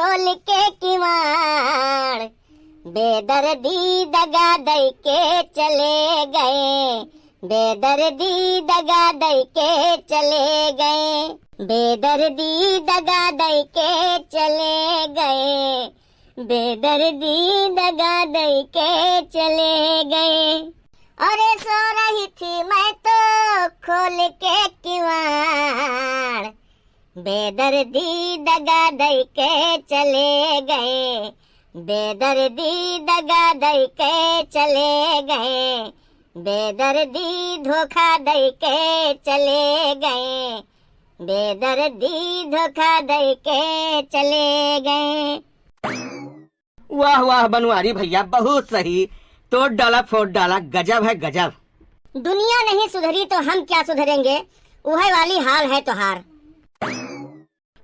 खोल के किवाड़, बेदर्दी दगा दई के चले गए, बेदर्दी दगा दई के चले गए, बेदर्दी दगा दई के चले गए, बेदर्दी दगा दई के चले गए। अरे सो रही थी मैं तो खोल के किवाड़, बेदर्दी दगा दई के चले गए, बेदर्दी दगा दई के चले गए, बेदर्दी धोखा दई के चले गए, बेदर्दी धोखा दई के चले गए। वाह वाह बनवारी भैया, बहुत सही, तोड़ डाला फोड़ डाला, गजब है गजब। दुनिया नहीं सुधरी तो हम क्या सुधरेंगे, वही वाली हाल है तोहार।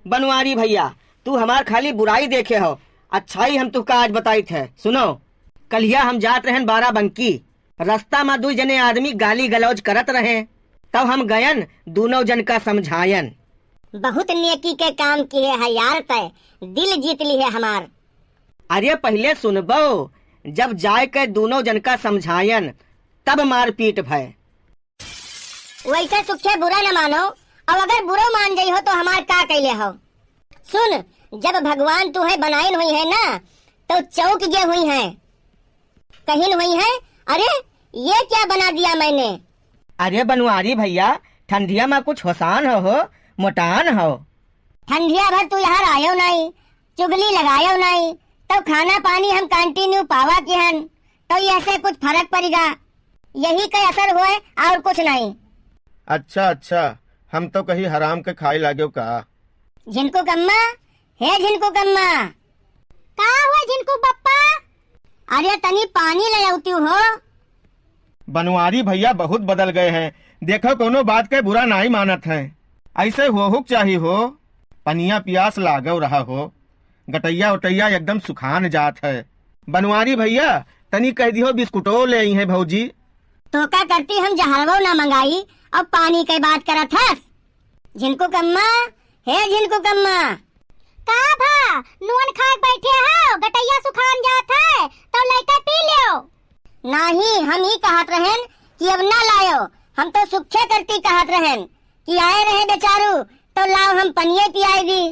बनवारी भैया तू हमार खाली बुराई देखे हो, अच्छाई हम तुका आज बताई थे। सुनो, कलिया हम जात रहन बाराबंकी, रास्ता में 2 जने आदमी गाली गलौज करत रहे, तब हम गयन दोनों जन का समझायन। बहुत नेकी के काम किए है यार, तय दिल जीत ली है हमार। अरे पहले सुनबो, जब जाए के दोनों जन का समझायन तब मारपीट भय। वैसे सुखे बुरा न मानो, अब अगर बुरा मान गई हो तो हमार का कैले हो। सुन, जब भगवान तुम्हें बनाइन हुई है ना, तो चौक गे हुई है, कहीं हुई है। अरे ये क्या बना दिया मैंने। अरे बनवारी भैया, ठंडिया में कुछ होसान हो मोटान हो। ठंडिया भर तू यहाँ आयो नहीं, चुगली लगायो नहीं, तो खाना पानी हम कंटिन्यू पावा की हन, तो ऐसे कुछ फर्क पड़ेगा, यही का असर हुए और कुछ नहीं। अच्छा अच्छा, हम तो कहीं हराम के खाई लागो का। झिनको कम्मा, हे झिनको कम्मा। का हुआ झिनको पप्पा? अरे तनी पानी ले आती हो। बनवारी भैया बहुत बदल गए हैं, देखो कोनो बात के बुरा नहीं मानत है, ऐसे हो चाहिए हो। पनिया प्यास लागो रहा हो, गटैया उटैया एकदम सुखान जात है। बनवारी भैया तनी कह दियो बिस्कुटो ले आई है भौजी। तो क्या करती, हम जहरवो ना मंगाई और पानी के बात करत हस। झिनको कम्मा, हे झिनको कम्मा। का भा नून खा बैठे हो, गटैया सुखान जात है, तो लइका पी लियो। नहीं, हम ही कहत रहन कि अब ना लायो, हम तो सुखे करती कहत रहन कि आए रहे बेचारू, तो लाओ हम पनिये पियाई दी।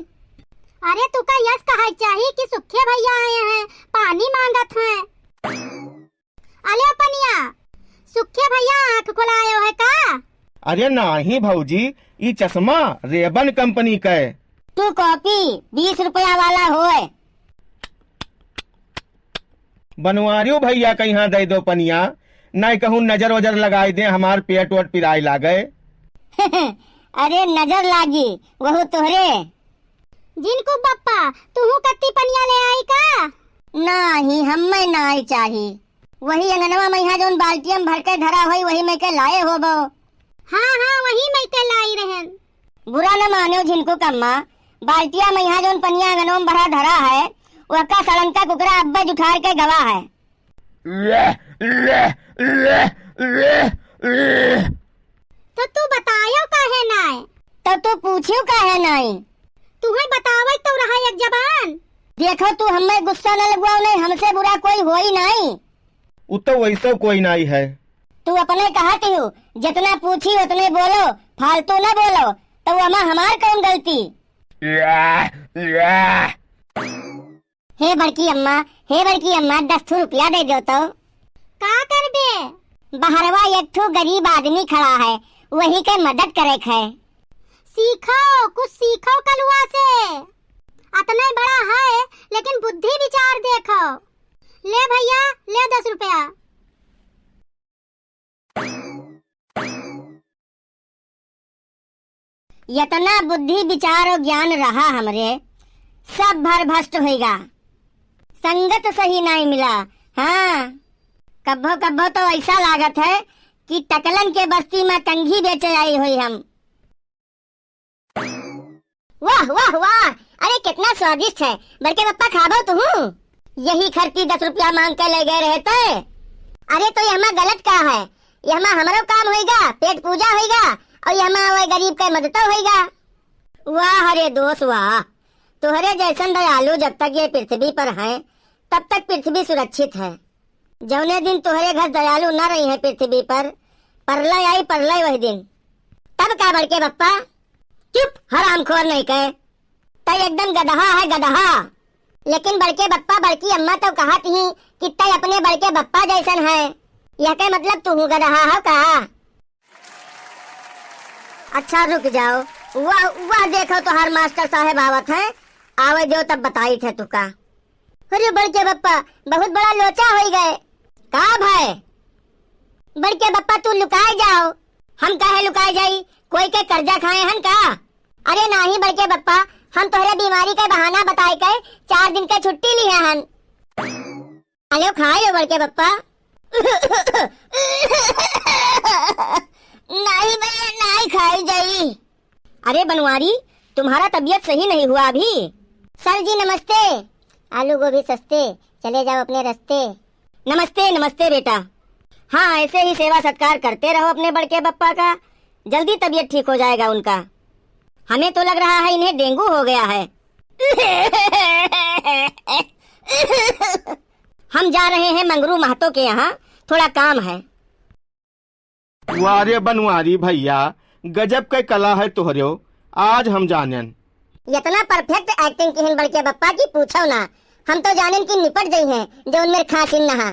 अरे तू का यस कहा चाहिए कि सुखे भैया आए हैं, पानी मांगत हैं। अले पनिया, सुखे भैया आँख खुलायो है का? अरे नहीं भौजी, ये चश्मा रेबन कंपनी का है। तू कॉपी 20 रुपया वाला होए। बनवारियो भैया का यहाँ दे दो पनिया, नहीं कहूँ नजर वजर लगाई दे, हमार पेट वोट पिराई लागे। अरे नजर लागी वह तोहरे। जिनको पप्पा तू कत्ती पनिया ले आई का? नहीं, हमें ना आई चाही, वही अंगनवा में यहाँ जोन बाल्टियम भर के धरा हुई वही में के लाए हो बो। हाँ हाँ, वही में के लाई रहन। बुरा न मानो झिनको कम्मा, बाल्टिया में यहाँ जोन पनिया अंगनवा में भरा धरा है, वह का सड़न का कुकरा अब्बा जुठार के गवा है। तो तू बतायो काहे नाय? तो तू पूछियो काहे नाय? तुम्हें बतावे तो रहा एक जबान। देखो तू हमें गुस्सा न लगवाओ, नहीं हमसे बुरा कोई हो ही नहीं। वो तो वैसा कोई नहीं है। तू अपने कहती हो, जितना पूछी उतने बोलो, फालतू न बोलो, तो वहाँ हमार कौन गलती। हे बड़की अम्मा, हे बड़की अम्मा, 10 रुपया दे दो तो। का कर बे? बाहरवा एक ठो गरीब आदमी खड़ा है, वही के मदद करे है। सीखो, कुछ सीखो कलुआ से, अतना बड़ा है लेकिन बुद्धि विचार देखो। ले भैया, ले 10 रुपया। इतना बुद्धि विचार और ज्ञान रहा हमरे, सब भर भस्ट होगा, संगत सही नहीं मिला। हाँ, कब्बो कब्बो तो ऐसा लागत है कि टकलन के बस्ती में कंघी बेचे आई हुई हम। वाह वाह वाह, अरे कितना स्वादिष्ट है, बल्कि पप्पा खाबो तू। यही खर्ची 10 रुपया मांग के ले गए रहते। अरे तो यहाँ गलत क्या है, यहाँ हमारो काम होगा, पेट पूजा होगा, और यहाँ वो गरीब का मदद होगा। वाह अरे दोस्त वाह, तुहरे जैसन दयालु जब तक ये पृथ्वी पर हैं, तब तक पृथ्वी सुरक्षित है। जौने दिन तुहरे घर दयालु न रही है पृथ्वी पर, परलय आई परलय वही दिन। तब का बड़के बप्पा? चुप, हरामखोर नहीं कहे, तय एकदम गदहा है गदहा। लेकिन बड़के बप्पा बड़की अम्मा तो कहा थी कि तय अपने बड़के बप्पा जैसन है, यह के मतलब तू गदहा हो का? अच्छा रुक जाओ, वह देखो तो हर मास्टर साहेब आवत है, आवे जो तब बताई थे तुका। अरे बड़के बप्पा बहुत बड़ा लोचा हो गए का भाई? बड़के बप्पा तू लुकाए जाओ। हम काहे लुकाए जाई, कोई के कर्जा खाए हन का? अरे नहीं बड़के बप्पा, हम तोहरे बीमारी का बहाना बताए के 4 दिन का छुट्टी ली है हन। अरे खाए बड़के बप्पा। नहीं भैया नहीं खाई जाई। अरे बनवारी, तुम्हारा तबीयत सही नहीं हुआ अभी? सर जी नमस्ते। आलू गोभी सस्ते, चले जाओ अपने रास्ते। नमस्ते नमस्ते बेटा। हाँ ऐसे ही सेवा सत्कार करते रहो अपने बड़के बप्पा का, जल्दी तबीयत ठीक हो जाएगा उनका। हमें तो लग रहा है इन्हें डेंगू हो गया है। हम जा रहे हैं मंगरू महतो के यहाँ, थोड़ा काम है। वारे बनवारी भैया, गजब के कला है तुहरो, आज हम जानन। इतना परफेक्ट एक्टिंग की हिन बड़के बप्पा की पूछो ना, हम तो जानन की निपट गई हैं जो उनमें खासिन नहा।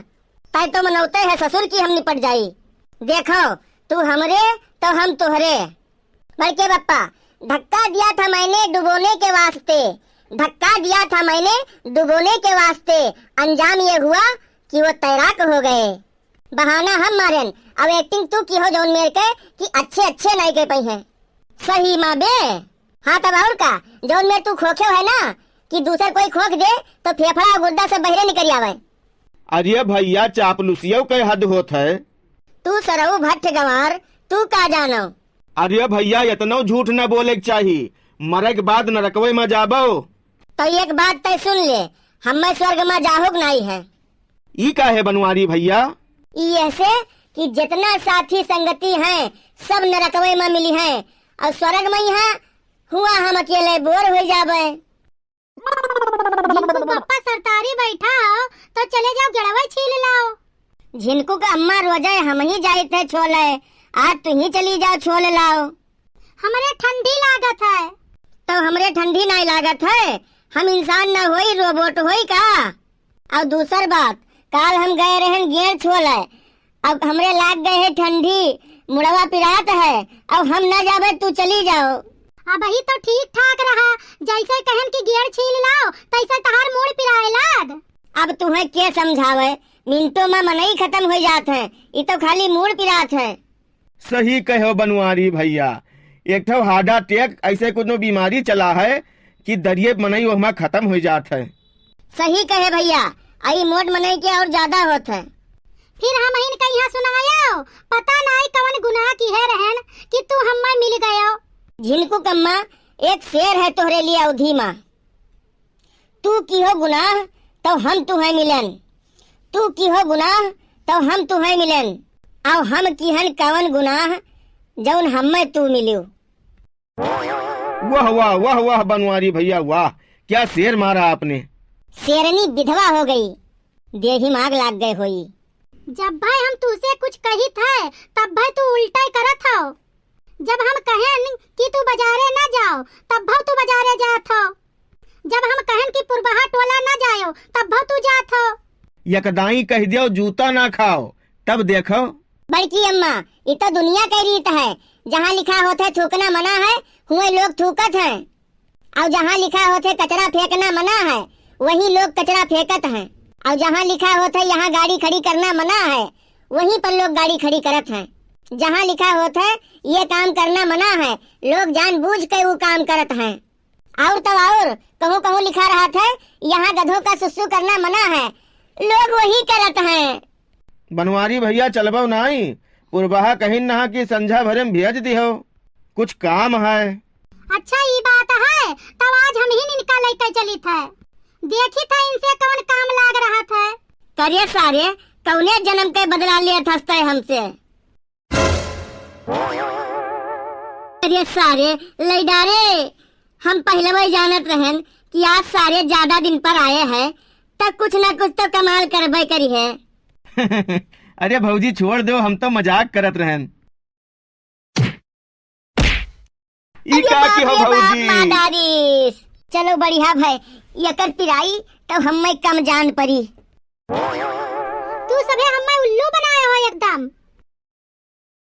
तय तो मनौते है ससुर की हम निपट जाई। देखो तू हमरे तो हम तुहरे। बड़के बप्पा धक्का दिया था मैंने डुबोने के वास्ते, धक्का दिया था मैंने डुबोने के वास्ते, अंजाम ये हुआ कि वो तैराक हो गए। बहाना हम मारेन, अब एक्टिंग तू की हो जौन मेरे के कि अच्छे अच्छे नहीं के पई है। सही माँ बे। हाँ तब और का, जौन मेरे तू खोखे है ना कि दूसर कोई खोख दे तो फेफड़ा गुर्दा से बहरे निकल आवे। अरे भैया चापलूसियों के हद होत है। तू सरऊ भट्ट गंवार, तू का जानो? अरे भैया इतना झूठ न बोले के चाहिए, मरे के बाद नरकवे में जाबो। तो एक बात तय सुन ले, हमें स्वर्ग में जाहुक नहीं है। ई का है बनवारी भैया? ई ऐसे कि जितना साथी संगति हैं सब नरकवे में मिली हैं, और स्वर्ग में यहाँ हुआ हम अकेले बोर हो जावे। पापा सरतारी बैठा हो तो चले जाओ गड़वा छील लाओ। झिनकू का अम्मा रोजाए हम ही जाए थे छोले, आज तू ही चली जाओ छोले लाओ। हमारे ठंडी लागत है। तो हमरे ठंडी नहीं लागत है, हम इंसान न होई रोबोट होई का? और दूसर बात, काल हम गए रहन गेर छोले, अब हमरे लाग गए है ठंडी, मुड़वा पिरात है, अब हम न जावे तू चली जाओ। अब ही तो ठीक ठाक रहा, जैसे कहन की गेर छील लाओ तैसे तहार मूड पिराए लाग। अब तुम्हें क्या समझावे, मिनटों में मनई खत्म हो जात है, ये तो खाली मूड पिरात है। सही कहो बनवारी भैया, एक ठो हार्ट अटैक ऐसे कुछ बीमारी चला है कि दरिये मनई वहाँ खत्म हो जात है। सही कहे भैया, आई मोट मनई के और ज्यादा होत है। फिर हम इन का यहाँ सुनायो, पता नहीं कवन गुनाह की है रहन कि तू हमें मिल गयो। झिनकू कम्मा एक शेर है तोहरे लिए अवधि माँ। तू की हो गुनाह तो हम तुम्हें मिलन, तू की हो गुनाह तो हम तुम्हें मिलन, और हम की हन कवन गुनाह जौन हमें तू मिलियो। वाह वाह वाह वाह बनवारी भैया वाह, क्या शेर मारा आपने। शेरनी विधवा हो गई, देही माग लाग गए होई। जब भाई हम तुझसे कुछ कही थे तब भाई तू उल्टा ही करत हो। जब हम कहें कि तू बाजारे न जाओ तब भाव तू बाजारे जात हो। जब हम कहें कि पुरबहा टोला न जाओ तब भाव तू जात हो। यकदाई कह दियो जूता ना खाओ, तब देखो। बड़की अम्मा ये तो दुनिया की रीत है, जहाँ लिखा होते थूकना मना है हुए लोग थूकत हैं, और जहाँ लिखा होते कचरा फेंकना मना है वही लोग कचरा फेंकत हैं, और जहाँ लिखा होता है यहाँ गाड़ी खड़ी करना मना है वहीं पर लोग गाड़ी खड़ी करत हैं। जहाँ लिखा होता है ये काम करना मना है लोग जानबूझ के वो काम करत हैं। और तो और कहूँ कहूँ लिखा रहा था यहाँ गधों का सुसु करना मना है, लोग वही करत हैं। बनवारी भैया चलबो नहीं, पुरबहा कहीं नहा की संझा भरे में भेज दियो, कुछ काम है। अच्छा ये बात है, तब आज हम ही इनका लेकर चली थे, देखी था इनसे कौन काम लाग रहा था। करिए सारे कौने जन्म के बदला लिया था हमसे। अरे सारे लैडारे, हम पहले वही जानत रहन कि आज सारे ज्यादा दिन पर आए हैं, तब कुछ न कुछ तो कमाल करबे करी है। अरे भौजी छोड़ दो, हम तो मजाक करत रहन। ई का की हो भौजी? मादारीस। चलो बढ़िया भाई, यकर पिराई तो हम कम जान परी। तू सबे हमें उल्लू बनाए हो एकदम।